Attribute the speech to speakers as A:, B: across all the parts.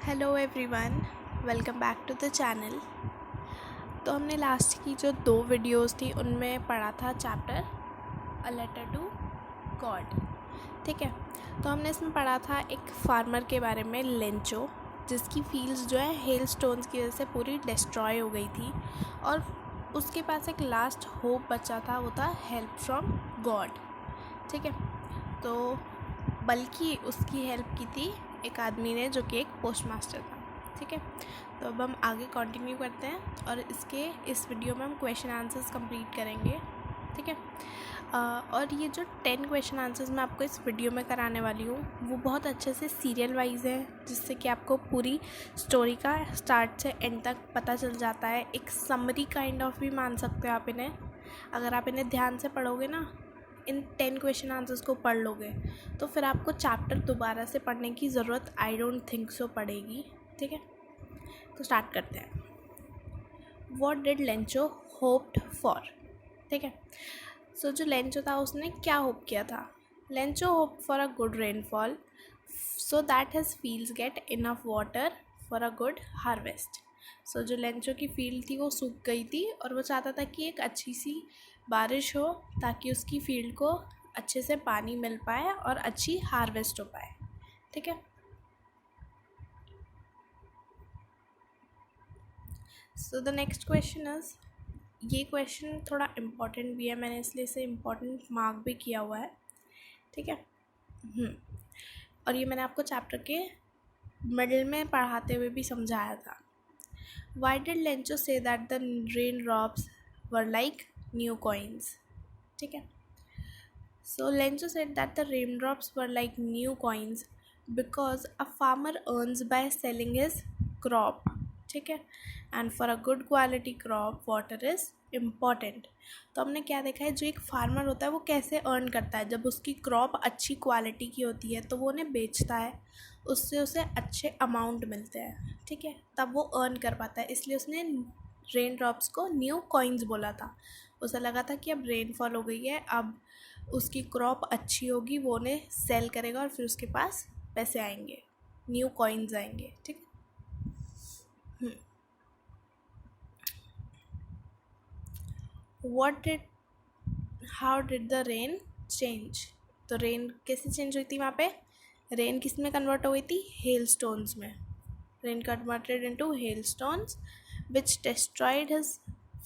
A: Hello everyone, welcome back to the channel. तो हमने last की जो 2 वीडियोस थी उनमें पढ़ा था chapter a letter to God. ठीक है, तो हमने इसमें पढ़ा था एक फार्मर के बारे में, लेंचो, जिसकी फील्ड्स जो है हेल स्टोन्स की वजह से पूरी डिस्ट्रॉय हो गई थी और उसके पास एक लास्ट होप बचा था, वो था हेल्प फ्रॉम गॉड। ठीक है, तो बल्कि उसकी हेल्प की थी एक आदमी ने जो कि एक पोस्ट मास्टर था। ठीक है, तो अब हम आगे कंटिन्यू करते हैं और इस वीडियो में हम क्वेश्चन आंसर्स कंप्लीट करेंगे। ठीक है, और ये जो 10 क्वेश्चन आंसर्स मैं आपको इस वीडियो में कराने वाली हूँ वो बहुत अच्छे से सीरियल वाइज है, जिससे कि आपको पूरी स्टोरी का स्टार्ट से एंड तक पता चल जाता है। एक समरी काइंड ऑफ भी मान सकते हो आप इन्हें। अगर आप इन्हें ध्यान से पढ़ोगे ना, इन 10 क्वेश्चन आंसर्स को पढ़ लोगे तो फिर आपको चैप्टर दोबारा से पढ़ने की ज़रूरत आई डोंट थिंक सो पड़ेगी। ठीक है, तो स्टार्ट करते हैं। What did Lencho hoped for. ठीक है, सो जो लेंचो था उसने क्या होप किया था? Lencho hope for a good rainfall so that his fields get enough water for a good harvest. So जो लेंचो की फील्ड थी वो सूख गई थी और वो चाहता था कि एक अच्छी सी बारिश हो ताकि उसकी फील्ड को अच्छे से पानी मिल पाए और अच्छी हार्वेस्ट हो पाए। ठीक है, so the next question is, ये क्वेश्चन थोड़ा इम्पॉर्टेंट भी है, मैंने इसलिए इसे इम्पॉर्टेंट मार्क भी किया हुआ है। ठीक है, और ये मैंने आपको चैप्टर के मिडिल में पढ़ाते हुए भी समझाया था। Why did Lencho say that the rain drops were like new coins. ठीक है, so Lencho said that the raindrops were like new coins because a farmer earns by selling his crop. ठीक है, and for a good quality crop water is important. तो हमने क्या देखा है, जो एक फार्मर होता है वो कैसे अर्न करता है, जब उसकी क्रॉप अच्छी क्वालिटी की होती है तो वो उन्हें बेचता है, उससे उसे अच्छे अमाउंट मिलते हैं। ठीक है, तब वो अर्न कर पाता है, इसलिए उसने रेन ड्रॉप्स को न्यू कॉइन्स बोला था। उसे लगा था कि अब रेनफॉल हो गई है, अब उसकी क्रॉप अच्छी होगी, वो उन्हें सेल करेगा और फिर उसके पास पैसे आएंगे, न्यू कॉइन्स आएंगे। ठीक है, how did the rain change. तो रेन कैसे चेंज हुई थी? वहाँ पे रेन किस में कन्वर्ट हो गई थी? हेल स्टोन्स में। Rain converted into hail stones which destroyed his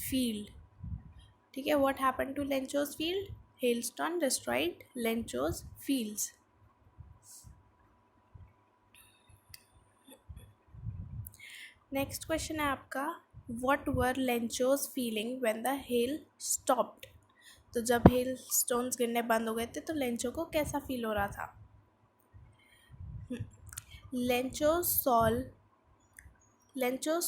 A: field. ठीक है, what happened to Lencho's field? Hailstone destroyed Lencho's fields. Next question है आपका, what were Lencho's feeling when the hail stopped. तो जब हेल स्टोन्स गिरने बंद हो गए थे तो लेंचो को कैसा फील हो रहा था? Lencho's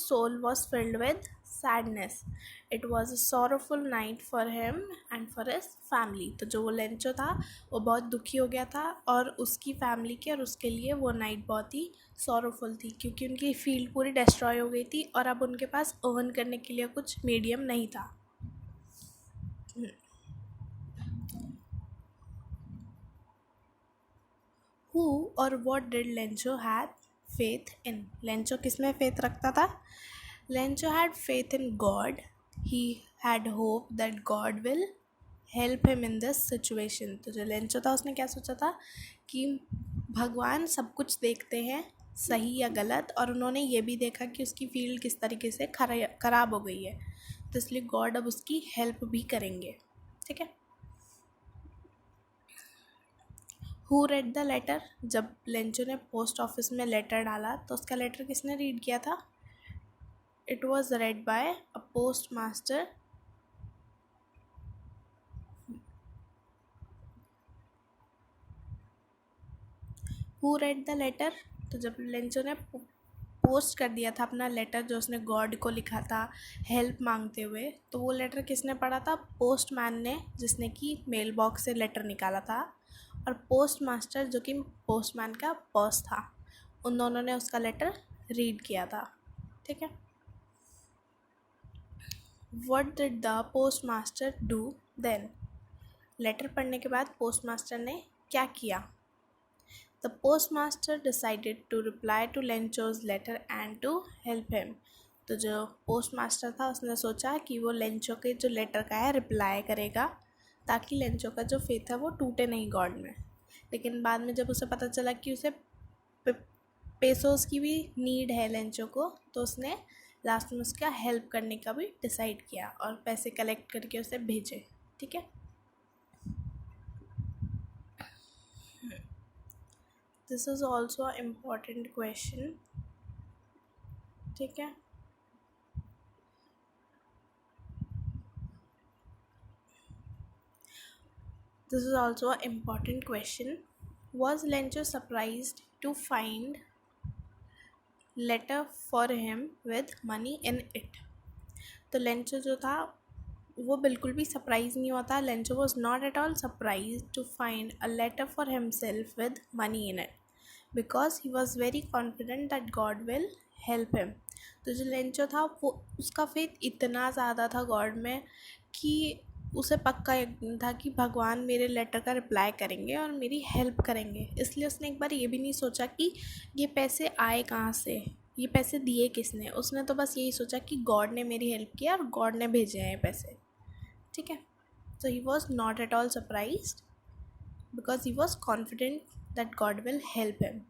A: soul was filled with sadness. It was a sorrowful night for him and for his family. तो जो वो लेंचो था वो बहुत दुखी हो गया था और उसकी फैमिली के और उसके लिए वो नाइट बहुत ही सॉरोफुल थी, क्योंकि उनकी फील्ड पूरी डिस्ट्रॉय हो गई थी और अब उनके पास अर्न करने के लिए कुछ मीडियम नहीं था। Who or what did Lencho had faith in? Lencho किस में फेथ रखता था? Lencho had faith in God. He had hope that God will help him in this situation. तो जो लेंचो था उसने क्या सोचा था कि भगवान सब कुछ देखते हैं, सही या गलत, और उन्होंने ये भी देखा कि उसकी फील्ड किस तरीके से ख़राब हो गई है, तो इसलिए गॉड अब उसकी हेल्प भी करेंगे। ठीक है, हु रेड द लेटर। जब लेंचो ने पोस्ट ऑफिस में लेटर डाला तो उसका लेटर किसने रीड किया था? It was read by a post master. Who read the letter. तो जब लेंचो ने पोस्ट कर दिया था अपना लेटर जो उसने गॉड को लिखा था हेल्प मांगते हुए, तो वो लेटर किसने पढ़ा था? पोस्टमैन ने, जिसने कि मेल बॉक्स से लेटर निकाला था, और पोस्ट मास्टर जो कि पोस्टमैन का बॉस था, उन दोनों ने उसका लेटर रीड किया था। ठीक है, what did the post master do then. Letter पढ़ने के बाद पोस्ट मास्टर ने क्या किया? The post master decided to reply to Lencho's letter and to help him. तो जो पोस्ट मास्टर था उसने सोचा कि वो लेंचो के जो लेटर का है रिप्लाई करेगा ताकि लेंचो का जो फेथ है वो टूटे नहीं गॉड में। लेकिन बाद में जब उसे पता चला कि उसे पेसोस की भी नीड है लेंचो को, तो उसने लास्ट में उसका हेल्प करने का भी डिसाइड किया और पैसे कलेक्ट करके उसे भेजे। ठीक है, this is also a important question. ठीक है, this is also an important question. Was Lencho surprised to find letter for him with money in it? तो लेंचो जो था वो बिल्कुल भी सरप्राइज नहीं होता। Lencho was not at all surprise to find a letter for himself with money in it because he was very confident that God will help him. तो जो लेंचो था वो उसका फेथ इतना ज़्यादा था गॉड में कि उसे पक्का यकीन था कि भगवान मेरे लेटर का रिप्लाई करेंगे और मेरी हेल्प करेंगे। इसलिए उसने एक बार ये भी नहीं सोचा कि ये पैसे आए कहाँ से, ये पैसे दिए किसने। उसने तो बस यही सोचा कि गॉड ने मेरी हेल्प किया और गॉड ने भेजे हैं ये पैसे। ठीक है, so he was not at all surprised because he was confident that God will help him.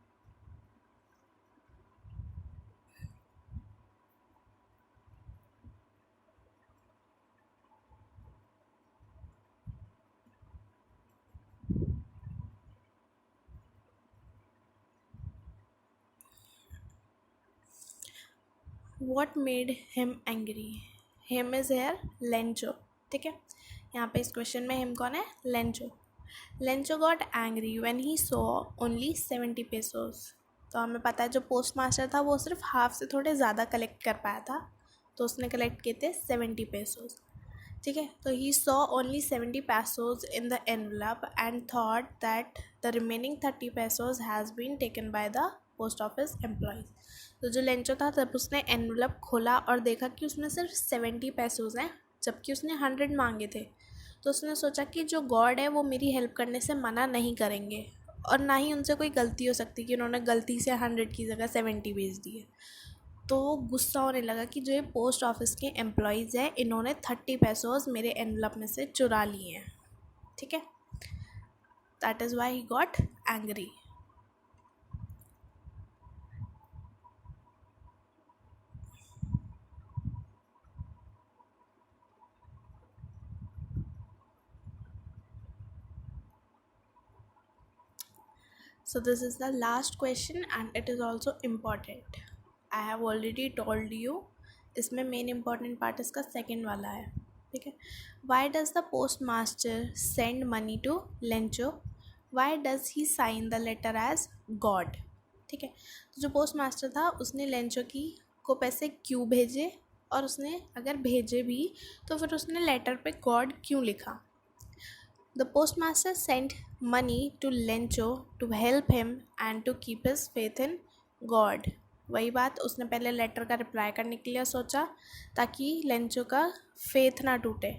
A: What made him angry? Him is here Lencho. ठीक है, यहाँ पे इस क्वेश्चन में हिम कौन है? Lencho. Lencho got angry when he saw only 70 pesos. तो हमें पता है जो पोस्ट मास्टर था वो सिर्फ हाफ से थोड़े ज़्यादा कलेक्ट कर पाया था, तो उसने कलेक्ट किए थे 70 पेसोस। ठीक है, तो he saw only 70 pesos in the envelope and thought that the remaining 30 pesos has been taken by the post office employees. तो जो लेंचो था तब उसने एनवलप खोला और देखा कि उसमें सिर्फ 70 pesos हैं जबकि उसने 100 मांगे थे। तो उसने सोचा कि जो गॉड है वो मेरी हेल्प करने से मना नहीं करेंगे और ना ही उनसे कोई गलती हो सकती कि उन्होंने गलती से 100 की जगह 70 भेज दिए। तो गुस्सा होने लगा कि जो ये पोस्ट ऑफिस के एम्प्लॉयज़ हैं इन्होंने 30 pesos मेरे एनवलप में से चुरा लिए हैं। ठीक है, that is why he got angry. So this is the last question and it is also important. I have already told you इसमें मेन इम्पॉर्टेंट पार्ट इसका सेकेंड वाला है। ठीक है, why does the post master send money to Lencho? Why does he sign the letter as God? ठीक है, तो जो पोस्ट मास्टर था उसने लेंचो की को पैसे क्यों भेजे और उसने अगर भेजे भी तो फिर उसने लेटर पे गॉड क्यों लिखा? The postmaster sent money to Lencho to help him and to keep his faith in God. वही बात, उसने पहले लेटर का रिप्लाई करने के लिए सोचा ताकि लेंचो का फेथ ना टूटे।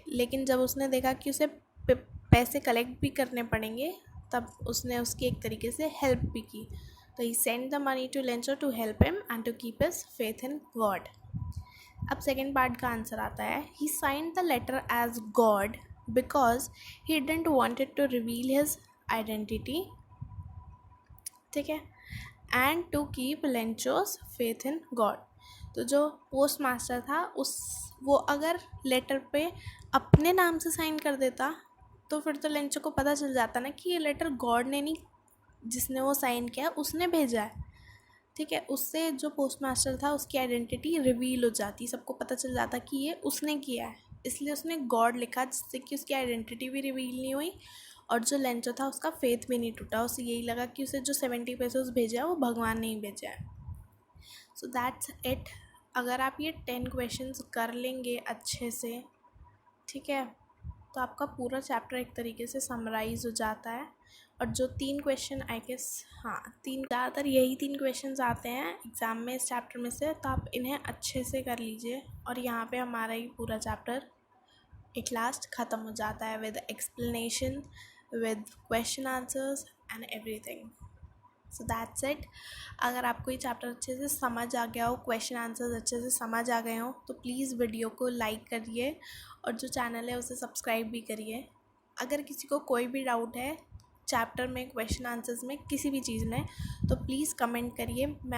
A: लेकिन जब उसने देखा कि उसे पैसे कलेक्ट भी करने पड़ेंगे तब उसने उसकी एक तरीके से हेल्प भी की। तो he send the money to Lencho to help him and to keep his faith in God. अब सेकेंड पार्ट का आंसर आता है, he signed the letter as God because he didn't wanted to reveal his identity. ठीक है, and to keep Lencho's faith in God. तो जो post master था वो अगर लेटर पे अपने नाम से साइन कर देता तो फिर तो लेंचो को पता चल जाता ना कि ये लेटर गॉड ने नहीं, जिसने वो साइन किया उसने भेजा है। ठीक है, उससे जो पोस्ट मास्टर था उसकी आइडेंटिटी रिवील हो जाती, सबको पता चल जाता कि ये उसने किया है। इसलिए उसने गॉड लिखा जिससे कि उसकी आइडेंटिटी भी रिवील नहीं हुई और जो लेंचो था उसका फेथ भी नहीं टूटा। उसे यही लगा कि उसे जो 70 pesos भेजा है वो भगवान ने ही भेजा है। So that's it. अगर आप ये 10 क्वेश्चंस कर लेंगे अच्छे से, ठीक है, तो आपका पूरा चैप्टर एक तरीके से समराइज हो जाता है। और जो 3 क्वेश्चन आई गेस, हाँ 3, ज़्यादातर यही 3 क्वेश्चंस आते हैं एग्ज़ाम में इस चैप्टर में से, तो आप इन्हें अच्छे से कर लीजिए और यहाँ पे हमारा ही पूरा चैप्टर एक लास्ट ख़त्म हो जाता है with explanation, with question answers and everything. So that's it. अगर आपको ये चैप्टर अच्छे से समझ आ गया हो, क्वेश्चन आंसर्स अच्छे से समझ आ गए हो, तो प्लीज़ वीडियो को लाइक करिए और जो चैनल है उसे सब्सक्राइब भी करिए। अगर किसी को कोई भी डाउट है चैप्टर में, क्वेश्चन आंसर्स में, किसी भी चीज़ में, तो प्लीज़ कमेंट करिए। मैं